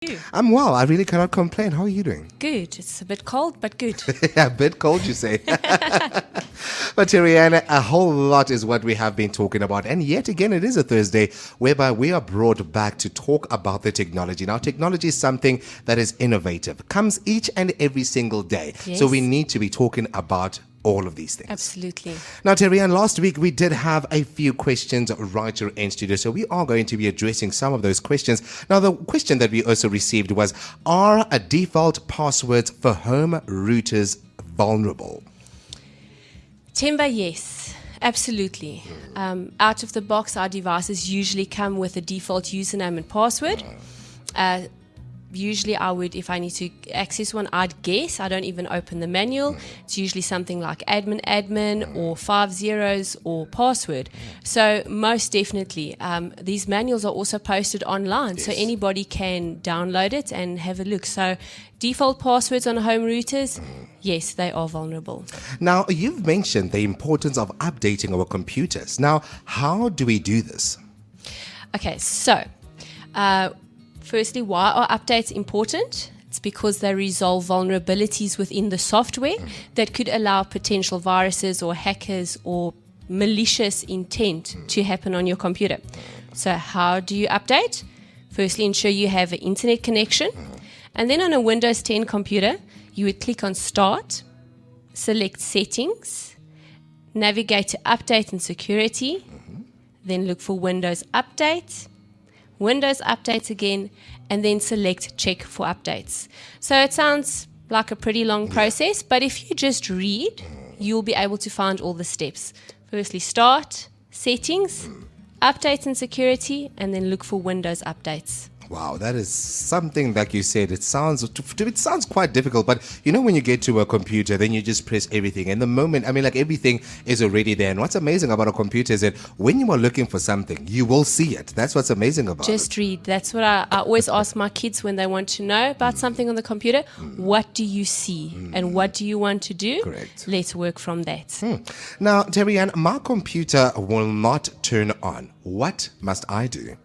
You? I'm well. I really cannot complain. How are you doing? Good. It's a bit cold, but good. Yeah, a bit cold, you say. But Terry-Ann, a whole lot is what we have been talking about. And yet again, it is a Thursday whereby we are brought back to talk about the technology. Now, technology is something that is innovative, comes each and every single day. Yes. So we need to be talking about all of these things. Absolutely. Now, Terry-Ann, last week we did have a few questions right here in studio, so we are going to be addressing some of those questions. Now, the question that we also received was, are default passwords for home routers vulnerable? Timber, yes. Absolutely. Out of the box, our devices usually come with a default username and password. Usually I would, if I need to access one, I'd guess. I don't even open the manual. It's usually something like admin or 5 zeros or password. So most definitely, these manuals are also posted online. Yes. So anybody can download it and have a look. So default passwords on home routers, yes, they are vulnerable. Now, you've mentioned the importance of updating our computers. Now, how do we do this? Okay, so firstly, why are updates important? It's because they resolve vulnerabilities within the software that could allow potential viruses or hackers or malicious intent to happen on your computer. So how do you update? Firstly, ensure you have an internet connection. And then on a Windows 10 computer, you would click on Start, select Settings, navigate to Update and Security, then look for Windows Update, Windows Updates again, and then select Check for Updates. So it sounds like a pretty long process, but if you just read, you'll be able to find all the steps. Firstly, Start, Settings, Updates and Security, and then look for Windows Updates. Wow, that is something, like you said, it sounds quite difficult, but you know when you get to a computer, then you just press everything. And the moment, everything is already there. And what's amazing about a computer is that when you are looking for something, you will see it. That's what's amazing about it. Just read. That's what I always ask my kids when they want to know about something on the computer. What do you see? And what do you want to do? Correct. Let's work from that. Now, Terry-Ann, my computer will not turn on. What must I do?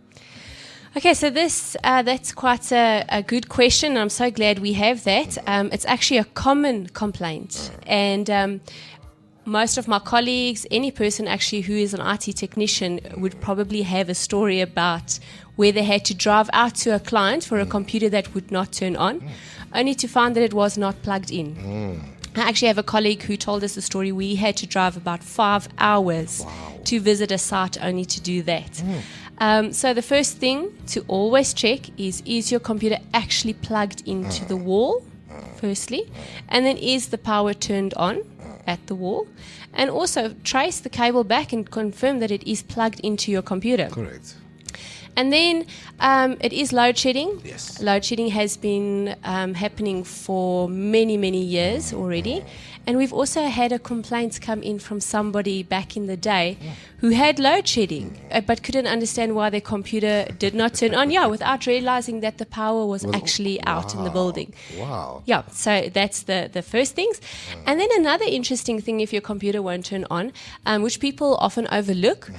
Okay, so that's quite a good question. I'm so glad we have that. It's actually a common complaint. And most of my colleagues, any person actually who is an IT technician would probably have a story about where they had to drive out to a client for a computer that would not turn on, only to find that it was not plugged in. I actually have a colleague who told us the story. We had to drive about 5 hours to visit a site only to do that. So the first thing to always check is your computer actually plugged into the wall, firstly? And then is the power turned on at the wall? And also trace the cable back and confirm that it is plugged into your computer. Correct. And then it is load shedding. Yes. Load shedding has been happening for many, many years already. And we've also had a complaint come in from somebody back in the day who had load shedding but couldn't understand why their computer did not turn on. Yeah, without realizing that the power was actually out in the building. Wow. Yeah, so that's the first things. And then another interesting thing if your computer won't turn on, which people often overlook,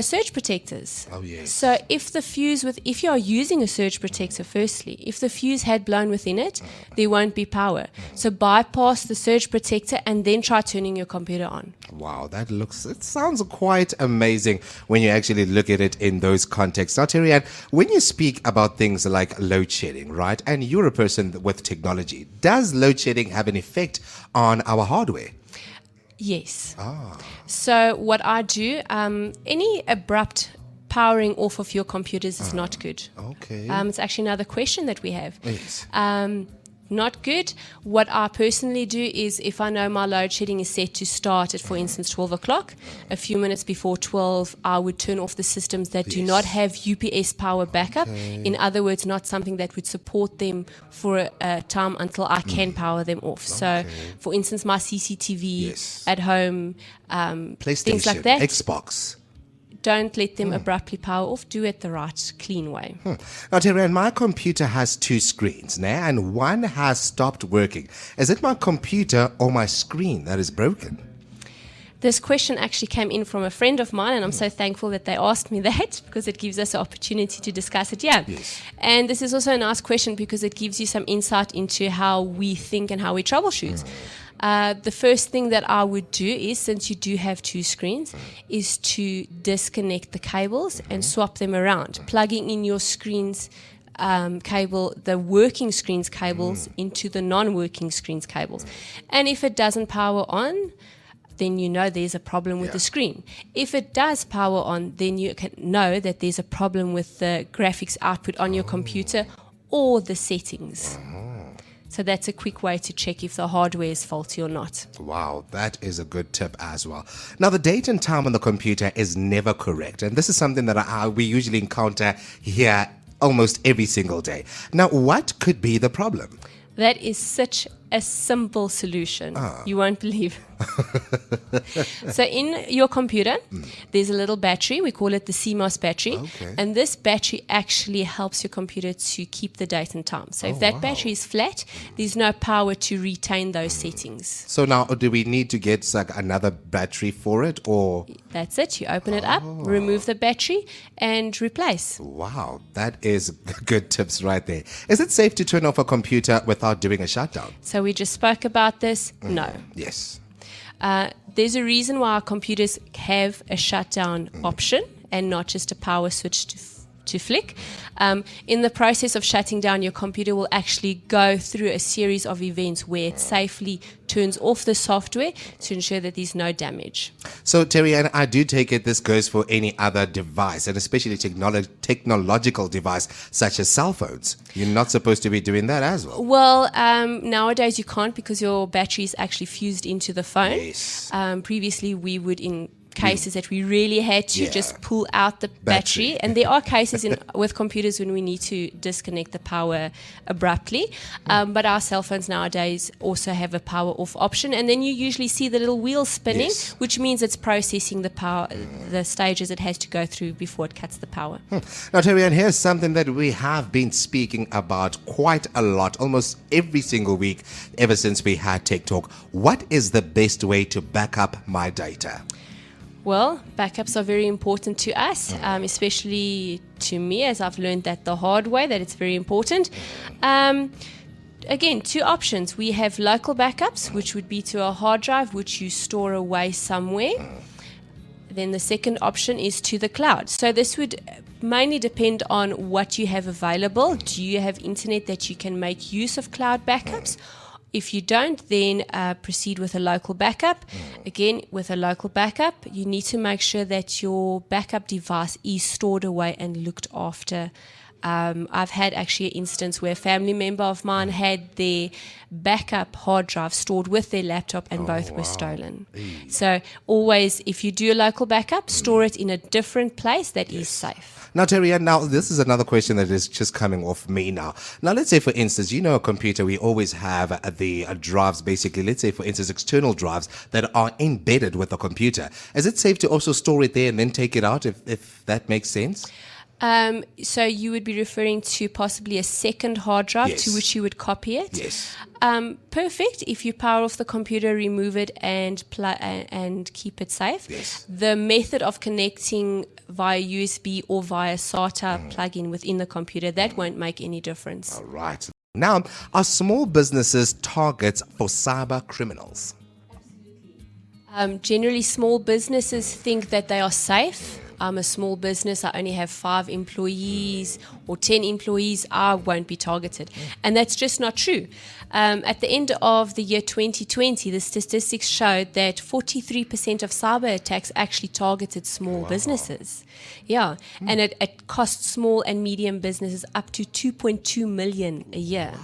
surge protectors. Oh, yes. So if you are using a surge protector, firstly, if the fuse had blown within it, there won't be power. So bypass the surge protector and then try turning your computer on. Wow, it sounds quite amazing when you actually look at it in those contexts. Now, Terry-Ann, when you speak about things like load shedding, right, and you're a person with technology, does load shedding have an effect on our hardware? Yes. So what I do, any abrupt powering off of your computers is not good. Okay. It's actually another question that we have. Yes. Not good. What I personally do is if I know my load shedding is set to start at, for instance, 12 o'clock, a few minutes before 12, I would turn off the systems that do not have UPS power backup. In other words, not something that would support them for a time until I can power them off. So, for instance, my CCTV at home, PlayStation, things like that. Xbox. Don't let them abruptly power off. Do it the right, clean way. Now, Terry-Ann, my computer has 2 screens now, and one has stopped working. Is it my computer or my screen that is broken? This question actually came in from a friend of mine, and I'm so thankful that they asked me that, because it gives us an opportunity to discuss it. Yeah. Yes. And this is also a nice question because it gives you some insight into how we think and how we troubleshoot. The first thing that I would do is, since you do have two screens, is to disconnect the cables and swap them around, plugging in your screens cable, the working screens cables into the non-working screens cables. And if it doesn't power on, then you know there's a problem with the screen. If it does power on, then you can know that there's a problem with the graphics output on your computer or the settings. So that's a quick way to check if the hardware is faulty or not. Wow, that is a good tip as well. Now, the date and time on the computer is never correct. And this is something that we usually encounter here almost every single day. Now, what could be the problem? That is such a simple solution. You won't believe. So in your computer, there's a little battery. We call it the CMOS battery. Okay. And this battery actually helps your computer to keep the date and time. So if that battery is flat, there's no power to retain those settings. So now, do we need to get like another battery for it, or? That's it. You open it up, remove the battery, and replace. Wow, that is good tips right there. Is it safe to turn off a computer without doing a shutdown? So we just spoke about this. No. Yes. There's a reason why our computers have a shutdown option and not just a power switch to flick. In the process of shutting down, your computer will actually go through a series of events where it safely turns off the software to ensure that there's no damage. So, Terry, and I do take it this goes for any other device, and especially technological device such as cell phones. You're not supposed to be doing that as well. Well, nowadays you can't, because your battery is actually fused into the phone. Yes. Previously, we would, in cases that we really had to just pull out the Battery. battery. And there are cases with computers when we need to disconnect the power abruptly. But our cell phones nowadays also have a power off option. And then you usually see the little wheel spinning, Yes. which means it's processing the power, the stages it has to go through before it cuts the power. Now, Terry, and here's something that we have been speaking about quite a lot, almost every single week, ever since we had Tech Talk. What is the best way to back up my data? Well, backups are very important to us, especially to me, as I've learned that the hard way, that it's very important. Again, two options. We have local backups, which would be to a hard drive, which you store away somewhere. Then the second option is to the cloud. So this would mainly depend on what you have available. Do you have internet that you can make use of cloud backups? If you don't, then proceed with a local backup. Again, with a local backup, you need to make sure that your backup device is stored away and looked after. I've had actually an instance where a family member of mine had their backup hard drive stored with their laptop, and both were stolen. So always, if you do a local backup, store it in a different place that is safe. Now, Terry, now this is another question that is just coming off me now. Now, let's say, for instance, you know, a computer, we always have the drives, basically, let's say, for instance, external drives that are embedded with the computer. Is it safe to also store it there and then take it out, if that makes sense? So you would be referring to possibly a second hard drive to which you would copy it. Yes. Perfect. If you power off the computer, remove it and keep it safe. Yes. The method of connecting via USB or via SATA plug-in within the computer, that won't make any difference. All right. Now, are small businesses targets for cyber criminals? Generally, small businesses think that they are safe. I'm a small business, I only have 5 employees or 10 employees, I won't be targeted. And that's just not true. At the end of the year 2020, the statistics showed that 43% of cyber attacks actually targeted small businesses. Yeah, and it costs small and medium businesses up to 2.2 million a year.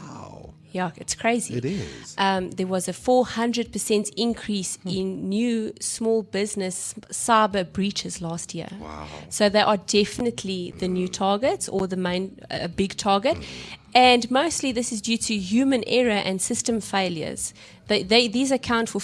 Yeah, it's crazy. It is. There was a 400% increase in new small business cyber breaches last year. Wow. So they are definitely the new targets, or the main big target. And mostly this is due to human error and system failures. These account for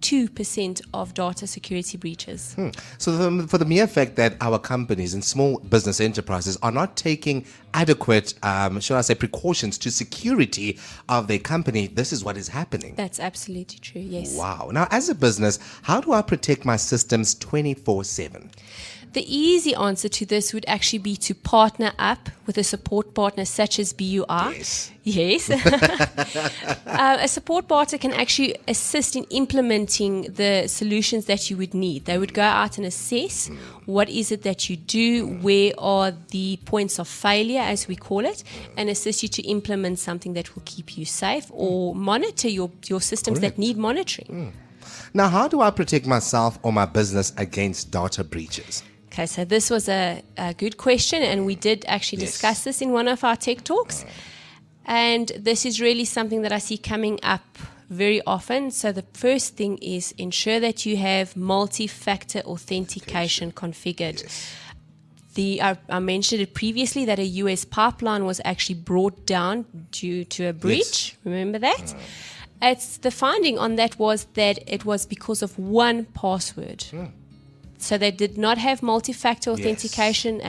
2% of data security breaches. So for the mere fact that our companies and small business enterprises are not taking adequate, should I say, precautions to security of their company, this is what is happening. That's absolutely true, yes. Wow. Now, as a business, how do I protect my systems 24/7? The easy answer to this would actually be to partner up with a support partner such as BUR. Yes. A support partner can actually assist in implementing the solutions that you would need. They would go out and assess what is it that you do, where are the points of failure, as we call it, and assist you to implement something that will keep you safe or monitor your systems that need monitoring. Now, how do I protect myself or my business against data breaches? Okay, so this was a good question, and we did actually discuss this in one of our tech talks. And this is really something that I see coming up very often. So the first thing is ensure that you have multi-factor authentication configured. I mentioned it previously that a US pipeline was actually brought down due to a breach. Remember that? The finding on that was that it was because of one password. So they did not have multi-factor authentication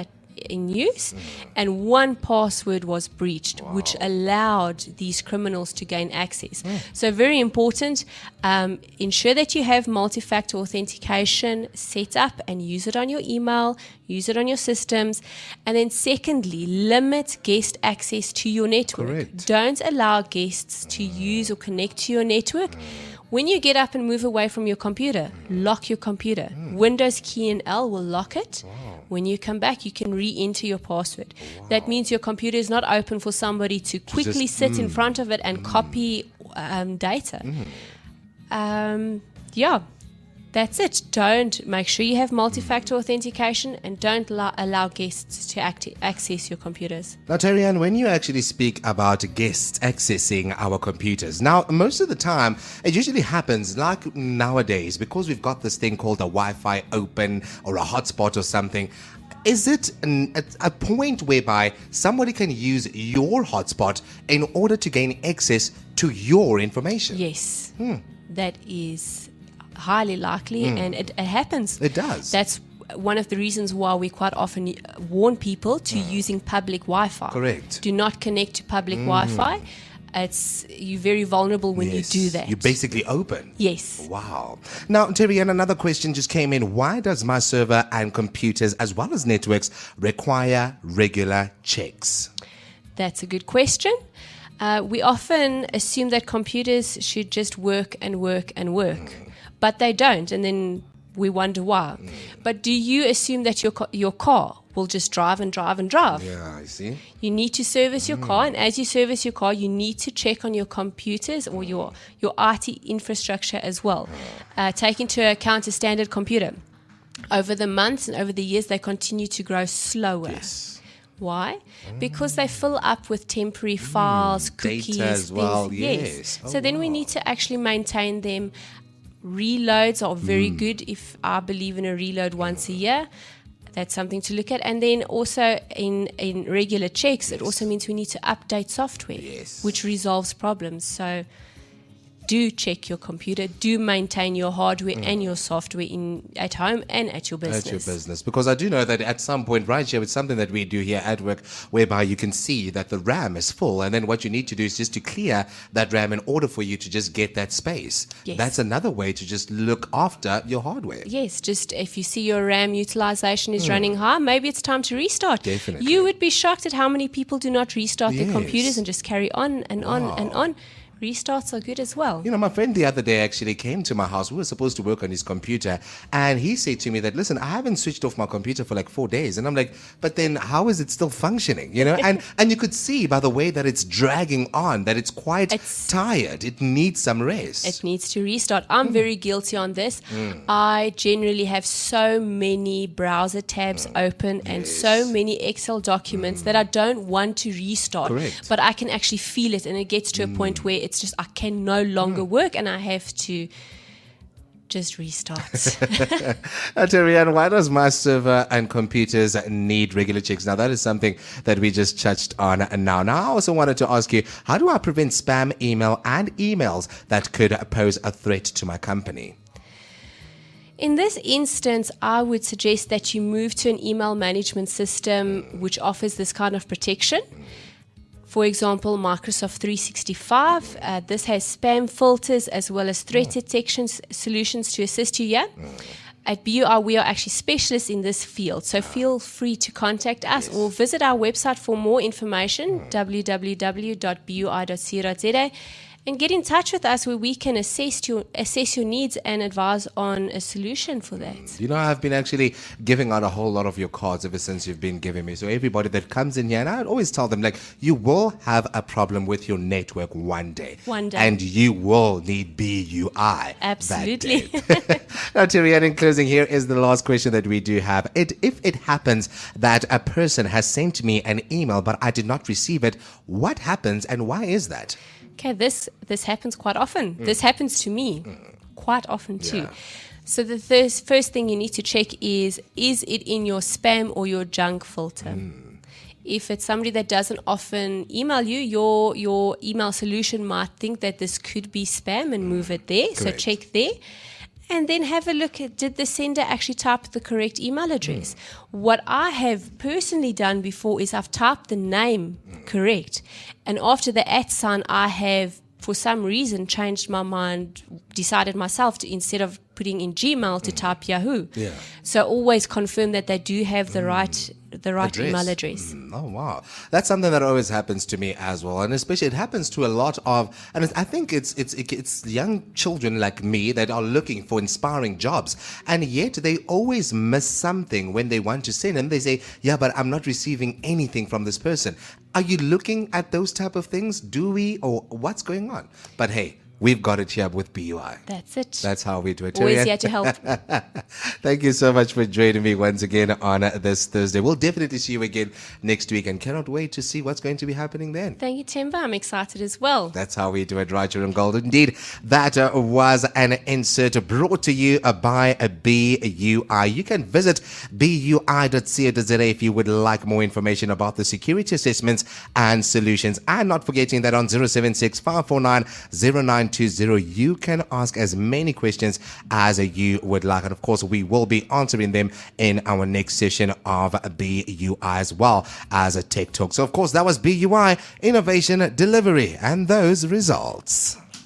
in use, and one password was breached, which allowed these criminals to gain access. So very important, ensure that you have multi-factor authentication set up and use it on your email, use it on your systems. And then secondly, limit guest access to your network. Correct. Don't allow guests to use or connect to your network. When you get up and move away from your computer, lock your computer. Windows key and L will lock it. When you come back, you can re-enter your password. That means your computer is not open for somebody to quickly sit in front of it and copy data. That's it. Make sure you have multi-factor authentication, and don't allow guests to access your computers. Now, Terry-Ann, when you actually speak about guests accessing our computers, now, most of the time, it usually happens like nowadays, because we've got this thing called a Wi-Fi open or a hotspot or something. Is it a point whereby somebody can use your hotspot in order to gain access to your information? Yes, that is highly likely, and it happens. It does. That's one of the reasons why we quite often warn people to using public Wi-Fi. Correct. Do not connect to public Wi-Fi. You're very vulnerable when you do that. You're basically open. Yes. Wow. Now, Terry-Ann, another question just came in. Why does my server and computers, as well as networks, require regular checks? That's a good question. We often assume that computers should just work and work and work. But they don't, and then we wonder why. But do you assume that your car will just drive and drive and drive? Yeah, I see. You need to service your car, and as you service your car, you need to check on your computers or your IT infrastructure as well. Take into account a standard computer. Over the months and over the years, they continue to grow slower. Yes. Why? Because they fill up with temporary files, cookies, data as well. things. Yes. So then we need to actually maintain them. Reloads are very good. If I believe in a reload once a year, that's something to look at. And then also in regular checks, it also means we need to update software, which resolves problems. So do check your computer, do maintain your hardware and your software at home and at your business. At your business. Because I do know that at some point, right here, it's something that we do here at work, whereby you can see that the RAM is full, and then what you need to do is just to clear that RAM in order for you to just get that space. Yes. That's another way to just look after your hardware. Yes, just if you see your RAM utilization is running high, maybe it's time to restart. Definitely. You would be shocked at how many people do not restart their computers and just carry on and on and on. Restarts are good as well. You know, my friend the other day actually came to my house. We were supposed to work on his computer, and he said to me that, listen, I haven't switched off my computer for like 4 days. And I'm like, but then how is it still functioning? You know, and you could see by the way that it's dragging on, that it's quite tired. It needs some rest. It needs to restart. I'm very guilty on this. I generally have so many browser tabs open and so many Excel documents that I don't want to restart. Correct. But I can actually feel it, and it gets to a point where it's just I can no longer work, and I have to just restart. Terry-Ann, why does my server and computers need regular checks? Now, that is something that we just touched on now. Now, I also wanted to ask you, how do I prevent spam email and emails that could pose a threat to my company? In this instance, I would suggest that you move to an email management system which offers this kind of protection. For example, Microsoft 365. This has spam filters as well as threat detection solutions to assist you here. At BUI, we are actually specialists in this field, so feel free to contact us or visit our website for more information, www.bui.co.za, and get in touch with us where we can assess your needs and advise on a solution for that. You know, I've been actually giving out a whole lot of your cards ever since you've been giving me. So everybody that comes in here, and I always tell them, like, you will have a problem with your network one day. One day. And you will need BUI. Absolutely. That day. Now, Terry, in closing, here is the last question that we do have. If it happens that a person has sent me an email, but I did not receive it, what happens and why is that? Okay, this happens quite often. This happens to me quite often too. Yeah. So the first thing you need to check is it in your spam or your junk filter? If it's somebody that doesn't often email you, your email solution might think that this could be spam and move it there. So Correct. check there. And then have a look at, did the sender actually type the correct email address? What I have personally done before is I've typed the name correct. And after the @ sign, I have, for some reason, changed my mind, decided myself to, instead of putting in Gmail, to type Yahoo. Yeah. So always confirm that they do have the right email address. Oh, wow. That's something that always happens to me as well. And especially it happens to a lot of, and I think it's young children like me that are looking for inspiring jobs. And yet they always miss something when they want to send. And they say, yeah, but I'm not receiving anything from this person. Are you looking at those type of things? Do we? Or what's going on? But hey, we've got it here with BUI. That's it. That's how we do it. Always Tyrian. here to help. Thank you so much for joining me once again on this Thursday. We'll definitely see you again next week and cannot wait to see what's going to be happening then. Thank you, Timber. I'm excited as well. That's how we do it right here in Gold. Indeed, that was an insert brought to you by BUI. You can visit bui.co.za if you would like more information about the security assessments and solutions. And not forgetting that on 076-549-0920, you can ask as many questions as you would like. And of course, we will be answering them in our next session of BUI as well as a Tech Talk. So of course, that was BUI Innovation Delivery and those results.